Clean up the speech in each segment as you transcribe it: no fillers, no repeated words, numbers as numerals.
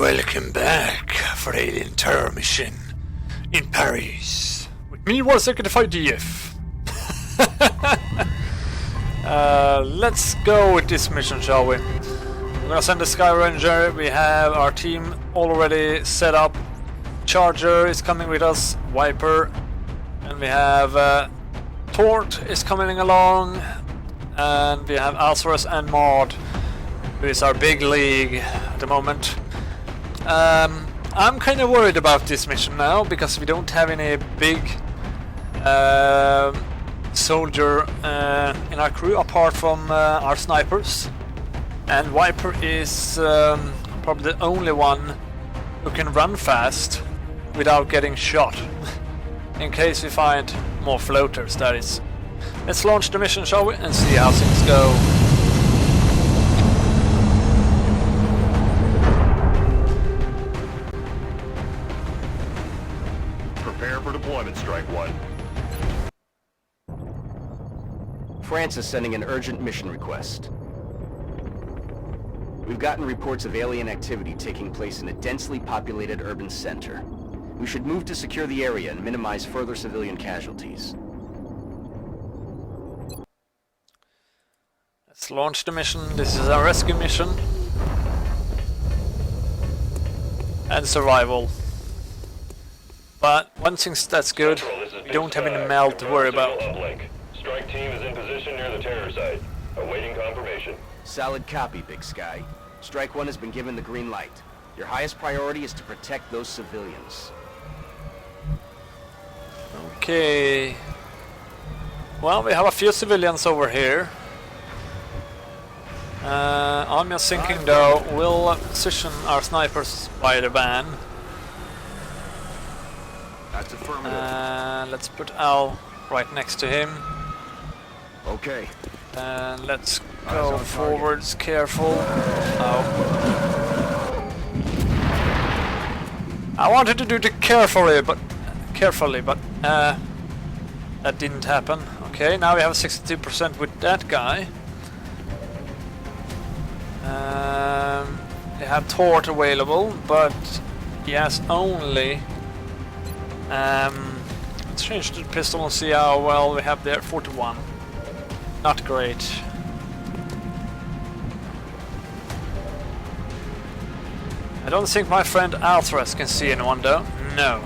Welcome back for Alien Terror Mission in Paris. With me, War Secretary 5DF. Let's go with this mission, shall we? We're gonna send the Sky Ranger. We have our team already set up. Charger is coming with us, Viper, and we have Tort is coming along, and we have Alsaris and Maud, who is our big league at the moment. I'm kind of worried about this mission now because we don't have any big soldier in our crew apart from our snipers, and Viper is probably the only one who can run fast without getting shot. In case we find more floaters, that is. Let's launch the mission, shall we, and see how things go. Prepare for deployment, Strike One. France is sending an urgent mission request. We've gotten reports of alien activity taking place in a densely populated urban center. We should move to secure the area and minimize further civilian casualties. Let's launch the mission. This is our rescue mission. And survival. But one thing that's good, we don't have any meld to worry about. Strike team is in position near the terror site. Awaiting confirmation. Solid copy, Big Sky. Strike One has been given the green light. Your highest priority is to protect those civilians. Okay. Well, we have a few civilians over here. I'm just thinking though, we'll position our snipers by the van. That's affirmative. Let's put Al right next to him. Okay. And let's go forwards, careful. Oh. I wanted to do it carefully, but that didn't happen. Okay, now we have 62% with that guy. We have Tort available, but he has only. Let's change the pistol and see how well we have there. 41. Not great. I don't think my friend Alsaris can see anyone though. No.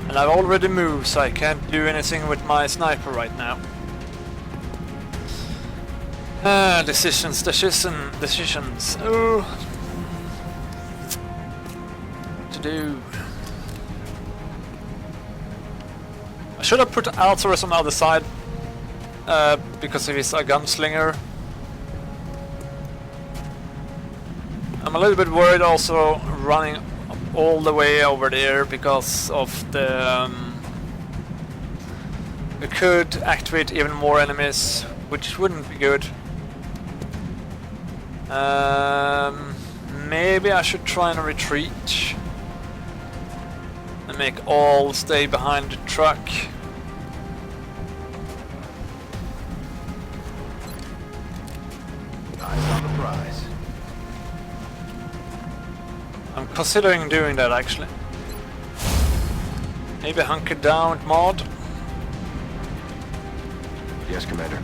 And I've already moved, so I can't do anything with my sniper right now. Decisions. Oh. What to do? I should have put Alsaris on the other side, because he's a gunslinger. I'm a little bit worried also running all the way over there because of the... we could activate even more enemies, which wouldn't be good. Maybe I should try and retreat and make all stay behind the truck. Eyes on the prize. I'm considering doing that actually. Maybe hunker down with Maud. Yes, Commander.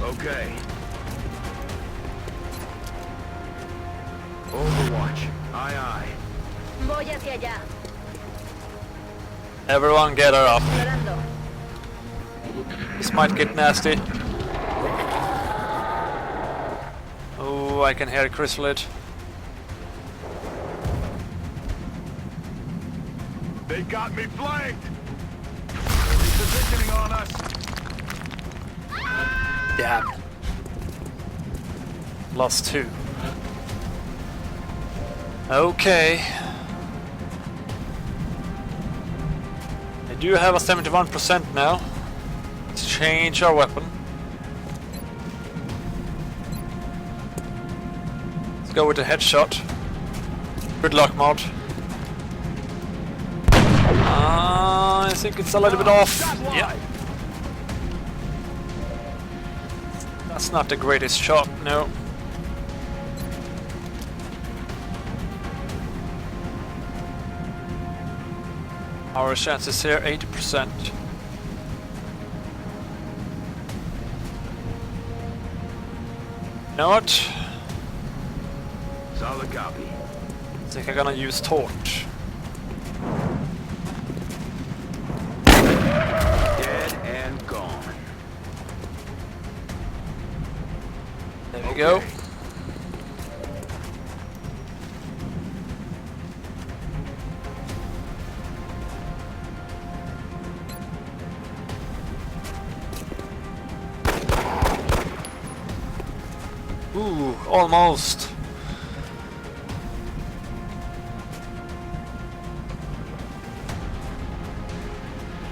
Okay. Overwatch. Aye, aye. Voy hacia allá. Everyone get her up. Explorando. This might get nasty. Oh, I can hear a Chrysalid. They got me flanked. They're repositioning on us. Damn. Lost 2. Okay. I do have a 71% now. Let's change our weapon. Let's go with the headshot. Good luck, Maud. I think it's a little bit off. Yeah. That's not the greatest shot, no. Our chances here 80%. You know what? Solid copy. I think I'm gonna use torch. Dead and gone. There we go. Ooh, almost.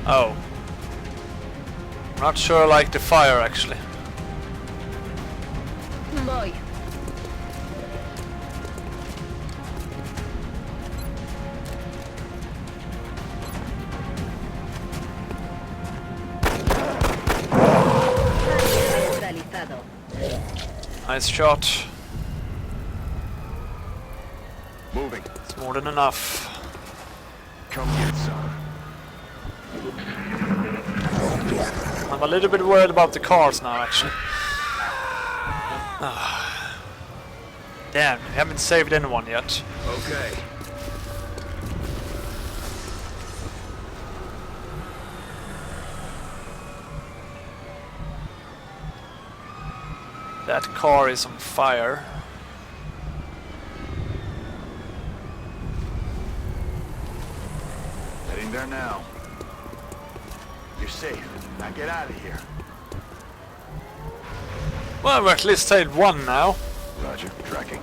Oh. Not sure I like the fire actually. Voy. Neutralizado. Nice shot. Moving. It's more than enough. Come get some. I'm a little bit worried about the cars now actually. Damn, we haven't saved anyone yet. Okay. That car is on fire. Heading there now. You're safe. Now get out of here. Well, we at least saved one now. Roger. Tracking.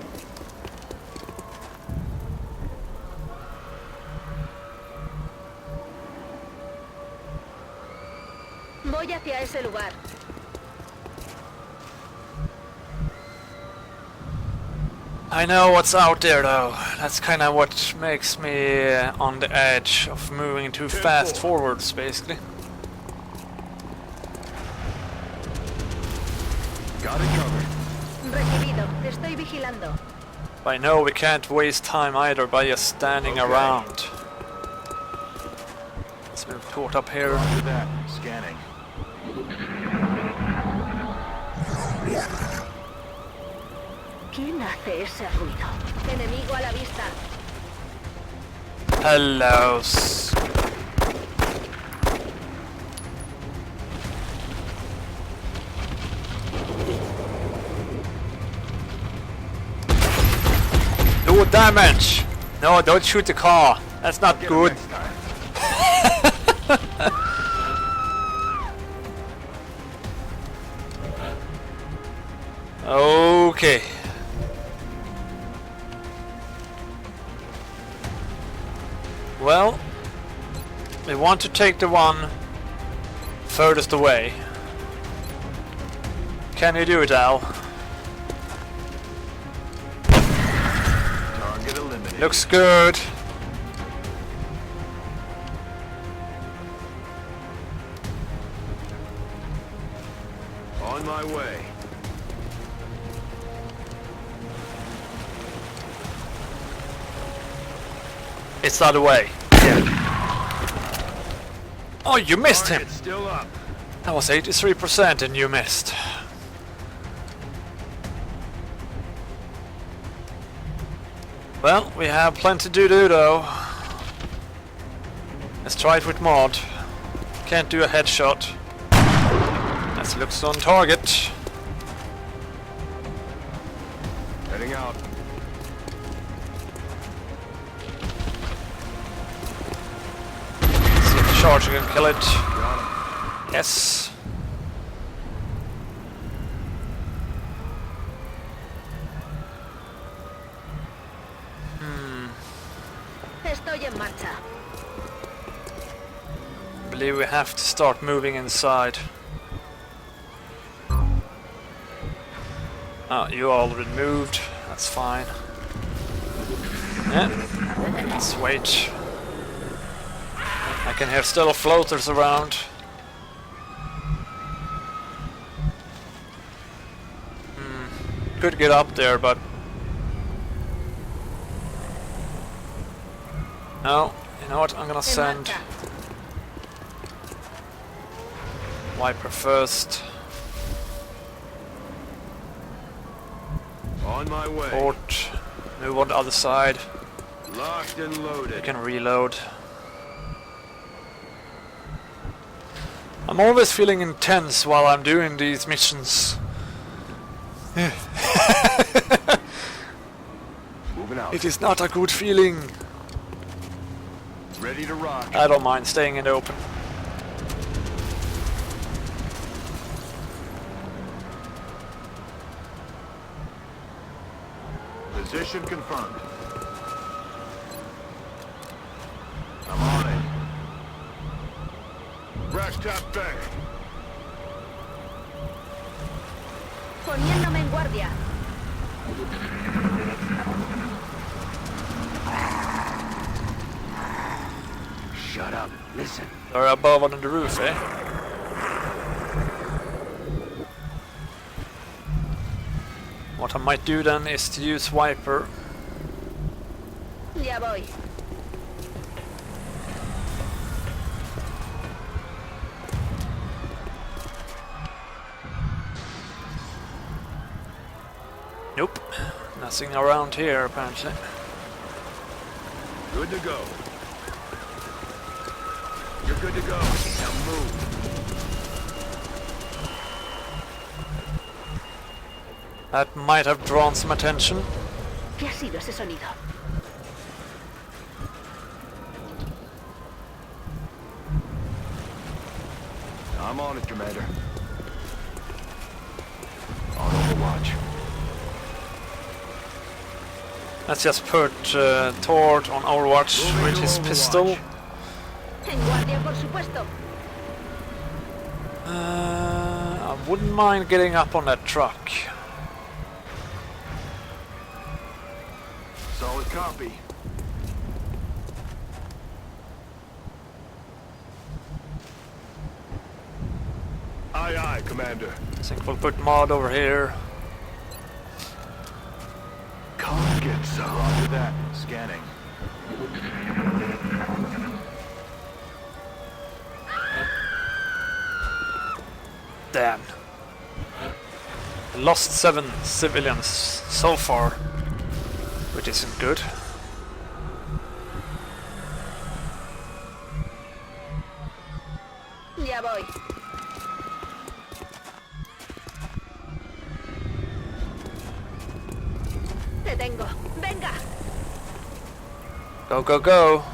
Voy hacia ese lugar. I know what's out there though. That's kind of what makes me on the edge of moving too fast forwards, basically. Got it covered. Recibido. Te estoy vigilando. But I know we can't waste time either by just standing Okay. around. Let's move toward up here. Roger that. Scanning. ¿Quién hace ese ruido? Enemigo a la vista. Hello. Do damage! No, don't shoot the car. That's not Get 'em good. next time. Okay. Well, we want to take the one furthest away. Can you do it, Al? Target eliminated. Looks good. On my way. It's the other way. Oh, you missed him! Target still up. That was 83% and you missed. Well, we have plenty to do though. Let's try it with mod. Can't do a headshot. That looks on target. Heading out. See if the charger can kill it. Got him. Yes. Estoy en marcha. I believe we have to start moving inside. Oh, you already moved. That's fine. Yeah. Let's wait. I can hear still floaters around. could get up there, but no. You know what? I'm gonna send Viper first. On my way. Port. Move on the other side. Locked and You loaded. can reload. I'm always feeling intense while I'm doing these missions. Moving out. It is not a good feeling. Ready to rock. I don't mind staying in the open. Position confirmed. I'm on it. Brass tap bang. Poniéndome en guardia. Shut up. Listen. They're above on the roof, eh? What I might do then is to use Viper. Ya voy. Nope. Nothing around here apparently. Good to go. You're good to go. Now move. That might have drawn some attention. ¿Qué ha sido ese sonido? I'm on it, Commander. On Overwatch. Let's just put Tord on Overwatch Moving with to his Overwatch. pistol. En guardia, por supuesto. I wouldn't mind getting up on that truck. Solid copy. Aye, aye, Commander. I think we'll put Mod over here. Come get some. Roger that. Scanning. Damn. Lost 7 civilians so far, which isn't good. Ya voy. Te tengo. Venga. Go, go, go.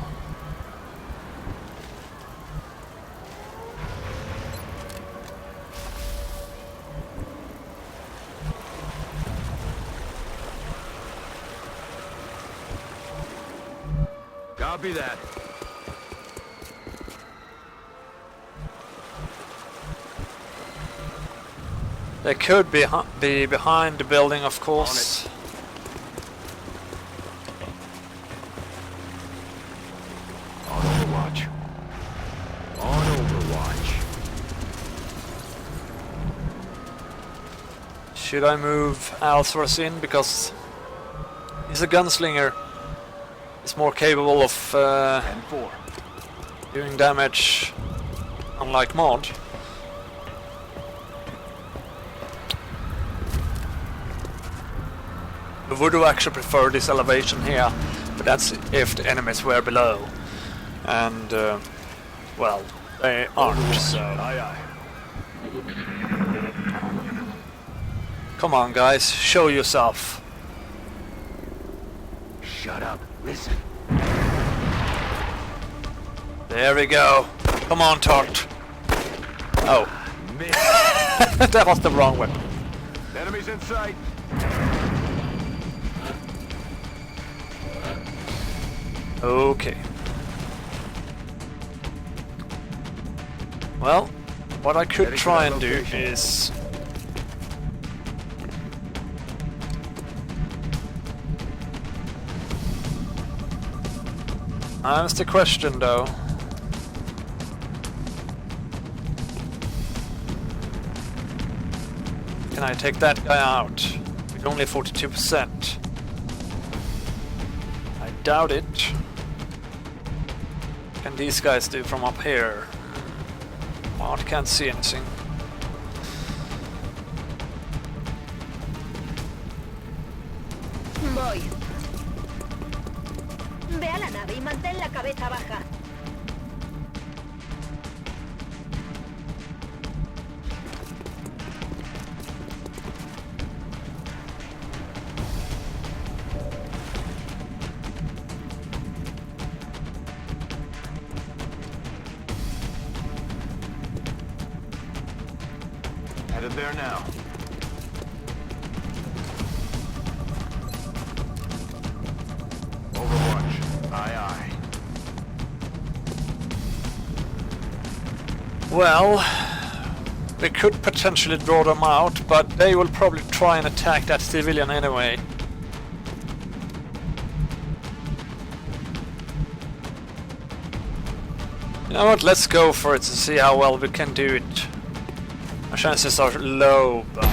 Copy that. They could be behind the building, of course. On Overwatch. On Overwatch. Should I move Alsworth in because he's a gunslinger? He's more capable of 10-4. doing damage, unlike Mod. I would have actually preferred this elevation here, but that's if the enemies were below. And, well, they aren't, so... Aye, aye. Come on, guys, show yourself. Shut up. Listen. There we go. Come on, Tort. Oh. That was the wrong weapon. Enemies in sight. Okay. Well, what I could Heading to try that and do location. is... That's the question, though. Can I take that guy out with only 42%. I doubt it. What can these guys do from up here? Well, I can't see anything. Voy. Ve a la nave y mantén la cabeza baja. Headed there now. Overwatch. Aye, aye. Well, we could potentially draw them out, but they will probably try and attack that civilian anyway. You know what, let's go for it to see how well we can do it. Our chances are low, but...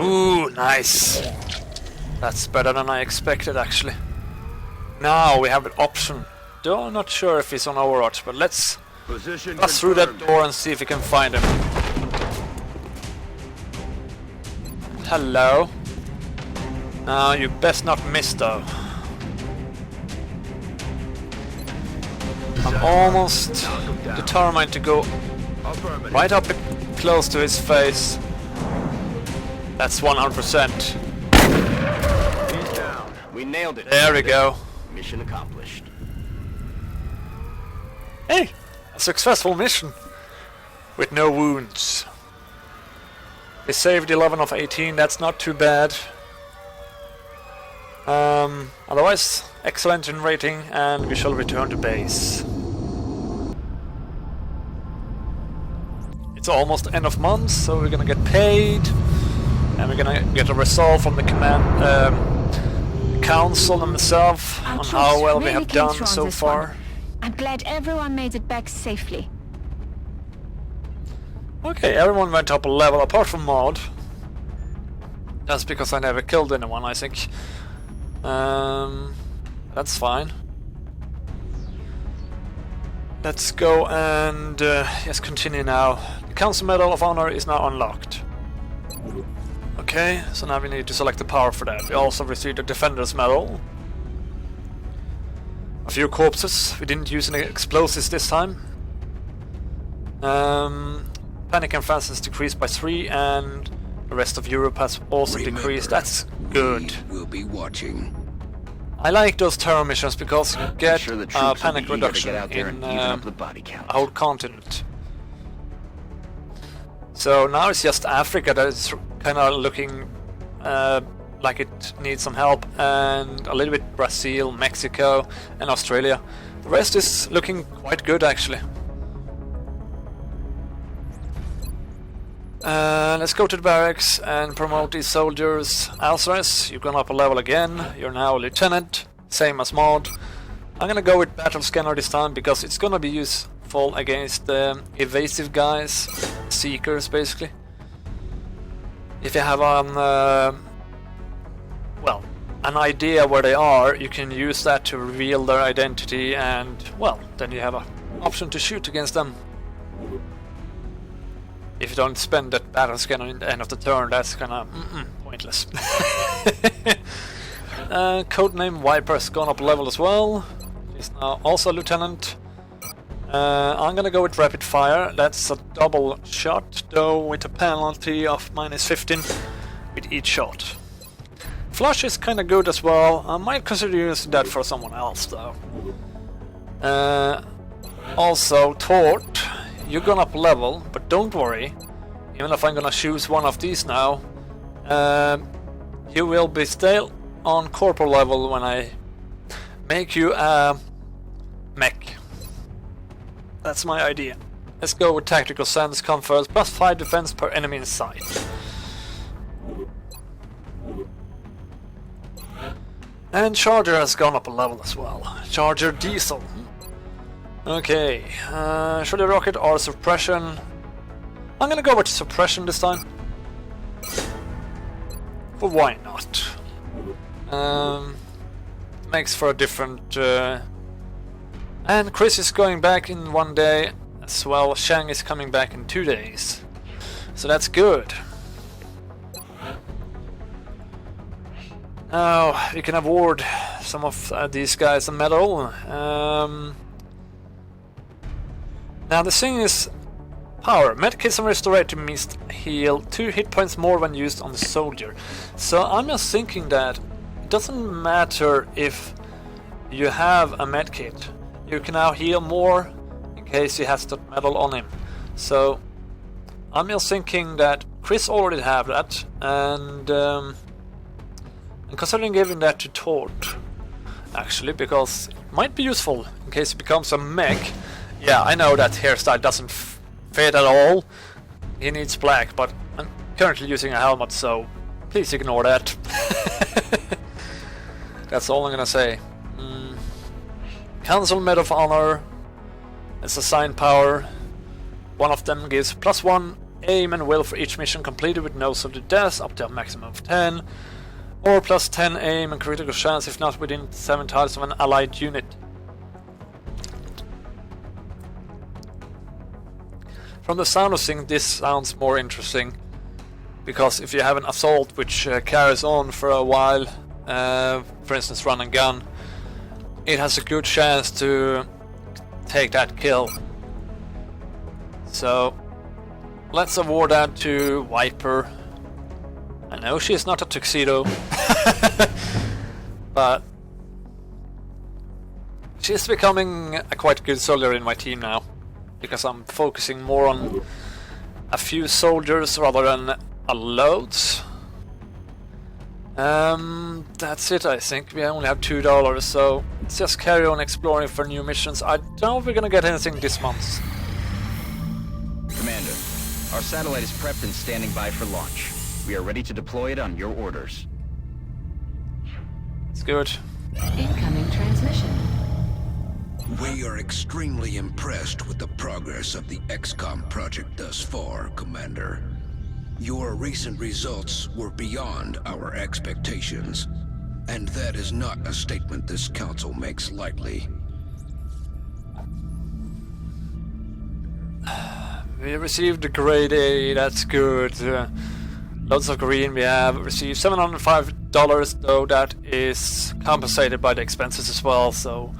Ooh, nice! That's better than I expected, actually. Now we have an option. Though I'm not sure if he's on Overwatch, but let's Position pass through that confirmed. door and see if we can find him. Hello? Now you best not miss, though. I'm almost determined to go Affirmative. right up close to his face. That's 100%. He's down. We nailed it. There we go. Mission accomplished. Hey! A successful mission! With no wounds. We saved 11 of 18, that's not too bad. Otherwise, excellent in rating, and we shall return to base. It's almost end of month, so we're gonna get paid, and we're gonna get a result from the command council themselves Our on troops how well we really have came done through on so this far. one. I'm glad everyone made it back safely. Okay, everyone went up a level apart from Maud. That's because I never killed anyone, I think. That's fine. Let's go and yes, continue now. The Council Medal of Honor is now unlocked. Okay, so now we need to select the power for that. We also received a Defender's Medal. A few corpses. We didn't use any explosives this time. Panic and fast has decreased by 3, and the rest of Europe has also decreased. That's good. We'll be watching. I like those terror missions because you get Sure the troops will panic be eager to reduction get out there in and even up the body count. a whole continent. So now it's just Africa that is kind of looking like it needs some help, and a little bit Brazil, Mexico, and Australia. The rest is looking quite good, actually. Let's go to the barracks and promote these soldiers. Alsace, you've gone up a level again. You're now a lieutenant, same as Maud. I'm gonna go with battle scanner this time because it's gonna be useful against evasive guys, seekers basically. If you have well, an idea where they are, you can use that to reveal their identity, and well, then you have an option to shoot against them. If you don't spend that battle scanner in the end of the turn, that's kinda pointless. Codename Viper has gone up a level as well. He's now also lieutenant. I'm gonna go with rapid fire. That's a double shot, though with a penalty of -15 with each shot. Flush is kinda good as well. I might consider using that for someone else though. Also, Tort. You're gonna up level, but don't worry. Even if I'm gonna choose one of these now, you will be still on corporal level when I make you a mech. That's my idea. Let's go with tactical sense, come first, +5 defense per enemy in sight. And Charger has gone up a level as well. Charger Diesel. Okay, should I rocket or suppression? I'm gonna go with suppression this time. but why not? Makes for a different... And Chris is going back in 1 day as well. Shang is coming back in 2 days. So that's good. Now we can award some of these guys a medal. Now the thing is... Power. Medkits and restorative means heal 2 hit points more when used on the soldier. So I'm just thinking that it doesn't matter if you have a medkit. You can now heal more in case he has that medal on him. So I'm just thinking that Chris already have that, and considering giving that to Tort, actually, because it might be useful in case he becomes a mech. Yeah, I know that hairstyle doesn't fit at all. He needs black, but I'm currently using a helmet, so please ignore that. That's all I'm gonna say. Council Medal of Honor. It's assigned power. One of them gives +1 aim and will for each mission completed with no soldier deaths up to a maximum of 10. Or +10 aim and critical chance if not within 7 tiles of an allied unit. From the sound of things, this sounds more interesting, because if you have an assault which carries on for a while, for instance run and gun, it has a good chance to take that kill. So let's award that to Viper. I know she's not a Tuxedo, but she's becoming a quite good soldier in my team now, because I'm focusing more on a few soldiers rather than a loads. That's it, I think. We only have $2, so let's just carry on exploring for new missions. I don't know if we're gonna get anything this month. Commander, our satellite is prepped and standing by for launch. We are ready to deploy it on your orders. It's good. Incoming transmission. We are extremely impressed with the progress of the Xcom project thus far, Commander. Your recent results were beyond our expectations, and that is not a statement this council makes lightly. We received a grade A, that's good. Lots of green. We have received $705, though that is compensated by the expenses as well, so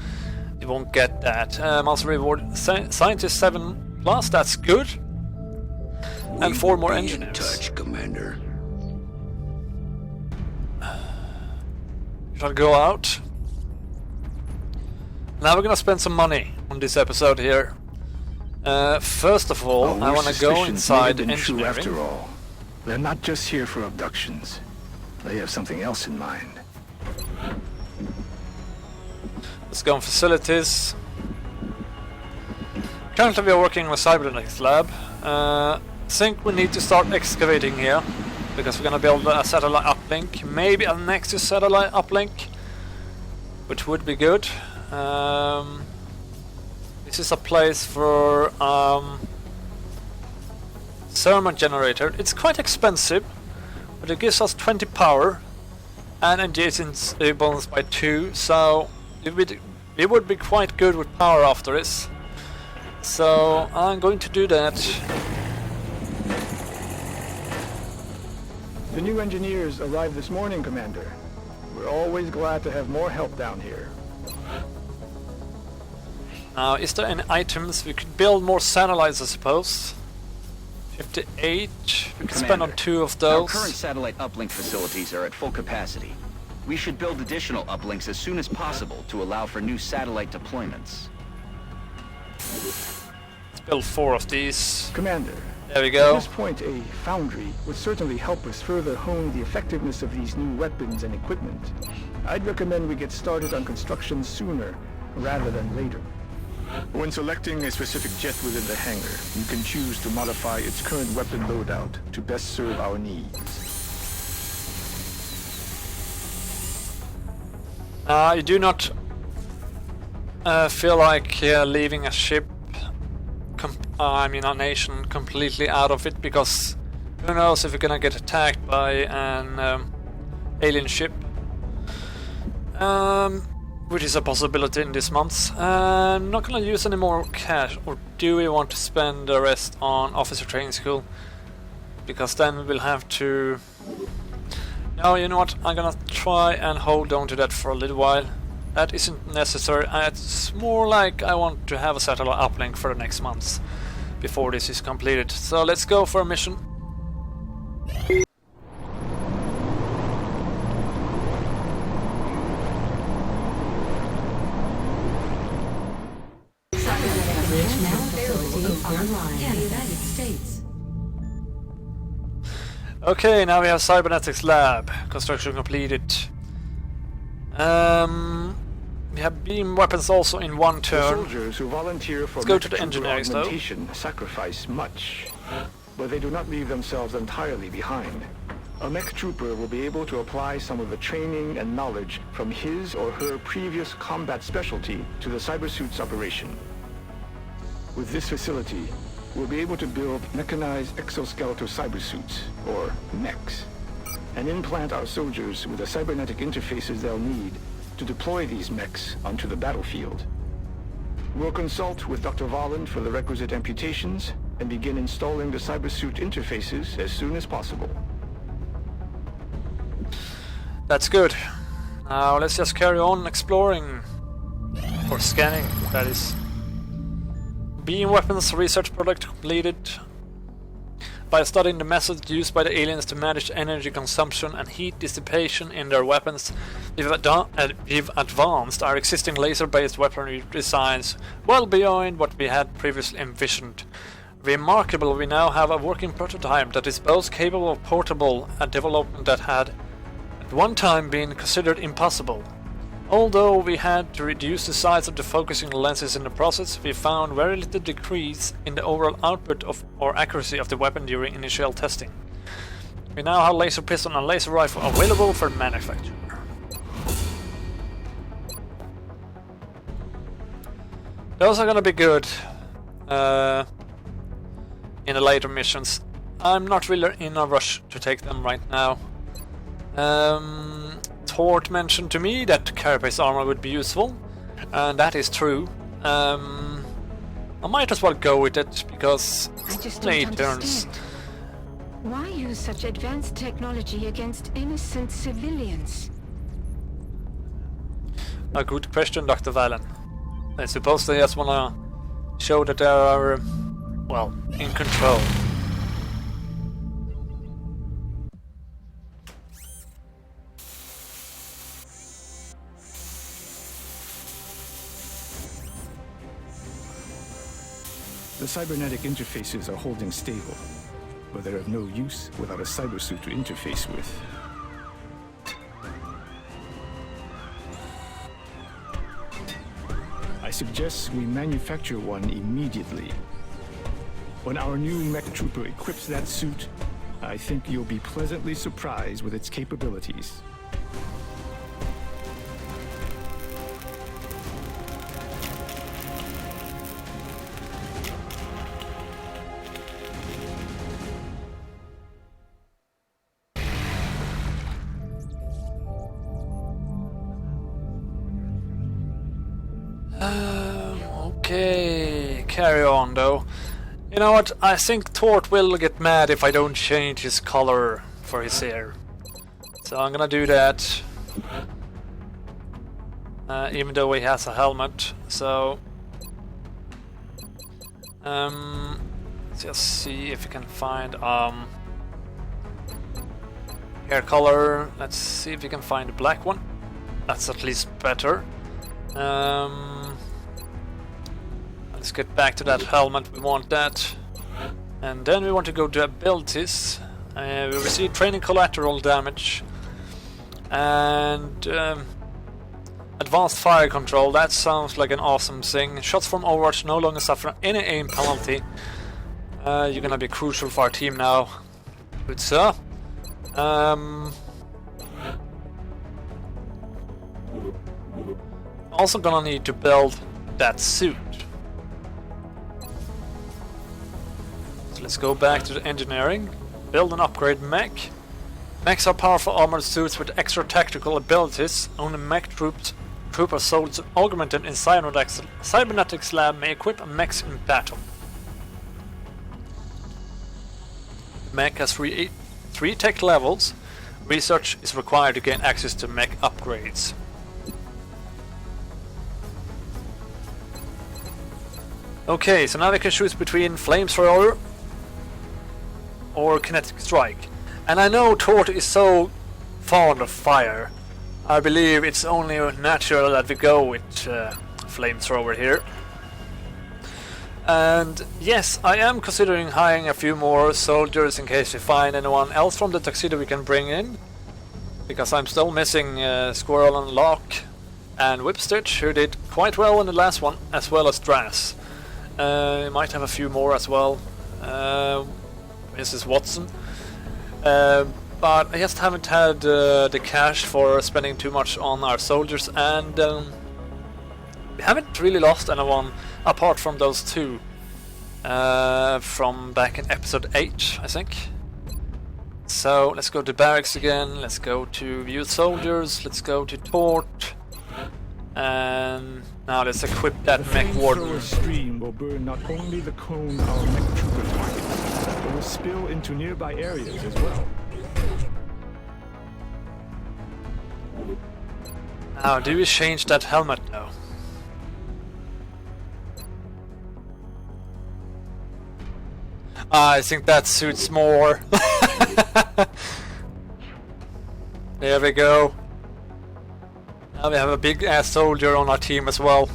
you won't get that. Monster reward, Scientist 7+, that's good. And 4 more engineers. In touch, Commander. Shall go out. Now we're gonna spend some money on this episode here. First of all, I want to go inside engineering. After all, they're not just here for abductions. They have something else in mind. Let's go on facilities. Currently we are working on a cybernetics lab. Think we need to start excavating here, because we're gonna build a satellite uplink, maybe a Nexus satellite uplink, which would be good. This is a place for thermal generator. It's quite expensive, but it gives us 20 power and adjacency bonus by 2, so it would be quite good with power after this. So I'm going to do that. The new engineers arrived this morning, Commander. We're always glad to have more help down here. Now, is there any items? We could build more satellites, I suppose. 58. We could spend on 2 of those. Our current satellite uplink facilities are at full capacity. We should build additional uplinks as soon as possible to allow for new satellite deployments. Let's build 4 of these. Commander, there we go. At this point, a foundry would certainly help us further hone the effectiveness of these new weapons and equipment. I'd recommend we get started on construction sooner rather than later. When selecting a specific jet within the hangar, you can choose to modify its current weapon loadout to best serve our needs. I do not feel like leaving a ship, I mean a nation, completely out of it, because who knows if you're gonna get attacked by an alien ship. Which is a possibility in this month. I'm not gonna use any more cash, or do we want to spend the rest on officer training school? Because then we'll have to... No, you know what, I'm gonna try and hold on to that for a little while. That isn't necessary, it's more like I want to have a satellite uplink for the next month before this is completed. So let's go for a mission. United States. Okay, now we have cybernetics lab. Construction completed. We have beam weapons also in one The turn. soldiers who volunteer for Let's go to the mech trooper engineering though. augmentation sacrifice much, but they do not leave themselves entirely behind. A mech trooper will be able to apply some of the training and knowledge from his or her previous combat specialty to the cybersuit's operation. With this facility, we'll be able to build mechanized exoskeletal cybersuits, or mechs, and implant our soldiers with the cybernetic interfaces they'll need to deploy these mechs onto the battlefield. We'll consult with Dr. Volland for the requisite amputations and begin installing the cybersuit interfaces as soon as possible. That's good. Now let's just carry on exploring. Or scanning, that is. Beam weapons research project completed. By studying the methods used by the aliens to manage energy consumption and heat dissipation in their weapons, we've advanced our existing laser-based weaponry designs well beyond what we had previously envisioned. Remarkable, we now have a working prototype that is both capable of portable, a development that had at one time been considered impossible. Although we had to reduce the size of the focusing lenses in the process, we found very little decrease in the overall output of or accuracy of the weapon during initial testing. We now have laser pistol and laser rifle available for manufacture. Those are gonna be good in the later missions. I'm not really in a rush to take them right now. Tort mentioned to me that carapace armor would be useful, and that is true. I might as well go with it because I just late don't turns. understand. Why use such advanced technology against innocent civilians? A good question, Dr. Valen. I suppose they just wanna show that they are, well, in control. The cybernetic interfaces are holding stable, but they're of no use without a cybersuit to interface with. I suggest we manufacture one immediately. When our new mech trooper equips that suit, I think you'll be pleasantly surprised with its capabilities. Okay, carry on though. You know what, I think Tort will get mad if I don't change his color for his hair. So I'm gonna do that. Even though he has a helmet, so... let's just see if we can find hair color. Let's see if we can find a black one. That's at least better. Let's get back to that helmet, we want that. And then we want to go to abilities. We receive training collateral damage. And advanced fire control, that sounds like an awesome thing. Shots from Overwatch no longer suffer any aim penalty. You're gonna be crucial for our team now. Good sir. Also gonna need to build that suit. So let's go back to the engineering, build an upgrade mech, Mechs are powerful armored suits with extra tactical abilities. Only mech trooper souls augmented in cybernetics lab may equip mechs in battle. The mech has three tech levels. Research is required to gain access to mech upgrades. Okay, so now we can choose between flamethrower or kinetic strike. And I know Tort is so fond of fire. I believe it's only natural that we go with flamethrower here. And yes, I am considering hiring a few more soldiers in case we find anyone else from the Tuxedo we can bring in. Because I'm still missing Squirrel and Locke and Whipstitch, who did quite well in the last one, as well as Drass. Might have a few more as well. Mrs. Watson. But I just haven't had the cash for spending too much on our soldiers, and we haven't really lost anyone apart from those two from back in episode 8, I think. So let's go to barracks again, let's go to view soldiers, let's go to Tort, and now let's equip that mech warden. The stream will burn not only the cone our mech troopers target, but will spill into nearby areas as well. Now, do we change that helmet now? I think that suits more. There we go. Now we have a big ass soldier on our team as well.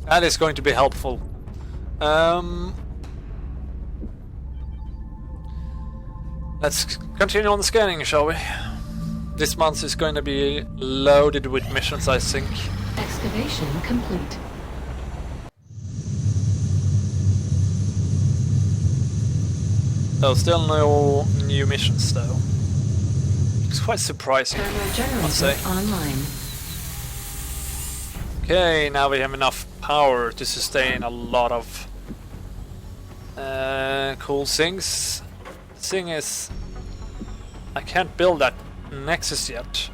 That is going to be helpful. Let's continue on the scanning, shall we? This month is going to be loaded with missions, I think. Excavation complete. So still no new missions though. It's quite surprising, Thermal I'd say. generator online. Okay, now we have enough power to sustain a lot of cool things. The thing is, I can't build that Nexus yet.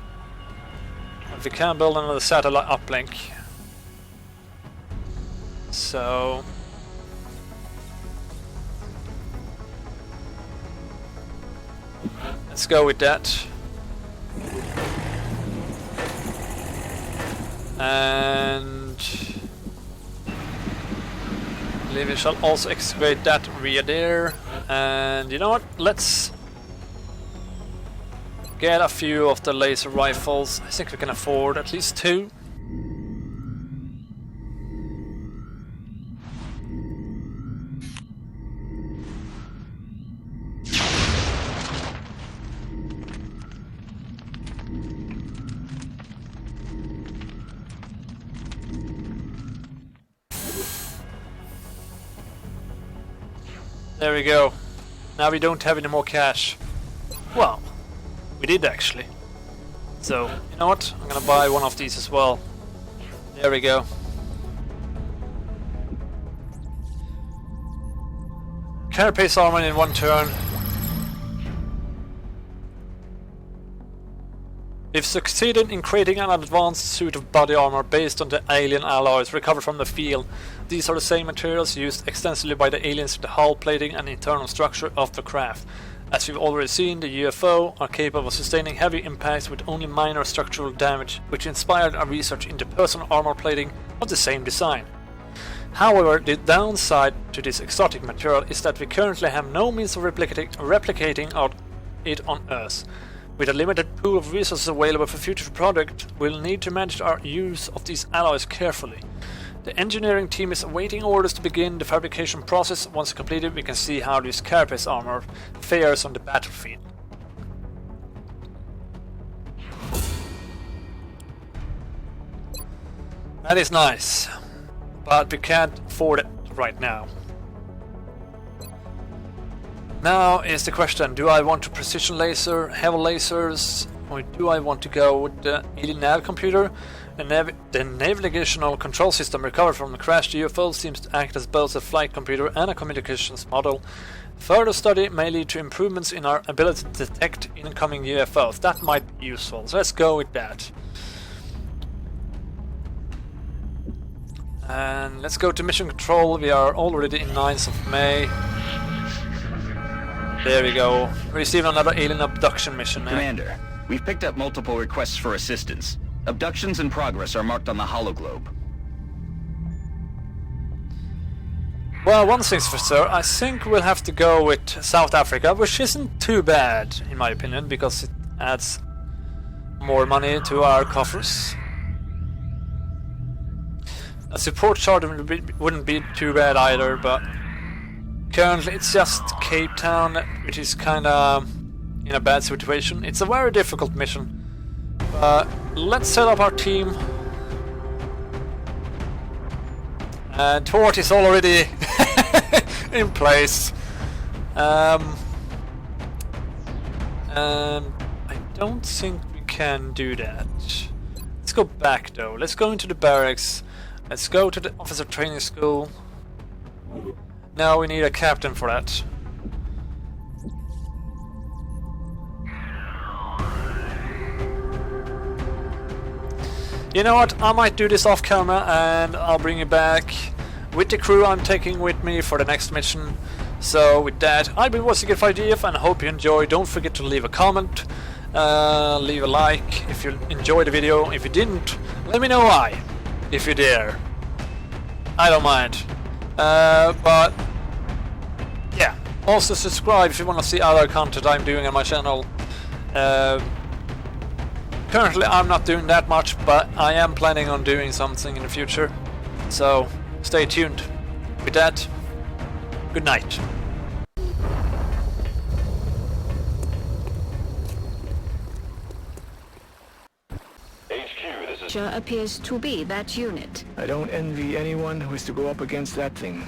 But we can build another satellite uplink. So let's go with that. And I believe we shall also excavate that rear there. And you know what? Let's get a few of the laser rifles. I think we can afford at least 2. There we go. Now we don't have any more cash. Well, we did actually. So, you know what? I'm gonna buy one of these as well. There we go. Carapace armor in 1 turn. We've succeeded in creating an advanced suit of body armor based on the alien alloys recovered from the field. These are the same materials used extensively by the aliens in the hull plating and internal structure of the craft. As we've already seen, the UFO are capable of sustaining heavy impacts with only minor structural damage, which inspired our research into personal armor plating of the same design. However, the downside to this exotic material is that we currently have no means of replicating it on Earth. With a limited pool of resources available for future product, we'll need to manage our use of these alloys carefully. The engineering team is awaiting orders to begin the fabrication process. Once completed, we can see how this carapace armor fares on the battlefield. That is nice, but we can't afford it right now. Now is the question, do I want to precision laser, heavy lasers, or do I want to go with the alien nav computer? The navigational control system recovered from the crashed UFO seems to act as both a flight computer and a communications model. Further study may lead to improvements in our ability to detect incoming UFOs. That might be useful, so let's go with that. And let's go to mission control. We are already in 9th of May. There we go. We received another alien abduction mission. Commander, we've picked up multiple requests for assistance. Abductions in progress are marked on the hologlobe. Well, one thing's for sure, I think we'll have to go with South Africa, which isn't too bad, in my opinion, because it adds more money to our coffers. A support charge wouldn't be too bad either, but currently it's just Cape Town, which is kinda in a bad situation. It's a very difficult mission. But let's set up our team. And Tort is already in place. And I don't think we can do that. Let's go back though. Let's go into the barracks. Let's go to the officer training school. Now we need a captain for that. You know what, I might do this off camera and I'll bring you back with the crew I'm taking with me for the next mission. So with that, I've been Xcom and I hope you enjoy. Don't forget to leave a comment, leave a like if you enjoyed the video. If you didn't, let me know why, if you dare. I don't mind. But yeah, also subscribe if you want to see other content I'm doing on my channel. Currently I'm not doing that much, but I am planning on doing something in the future, so stay tuned. With that, good night. Appears to be that unit. I don't envy anyone who has to go up against that thing.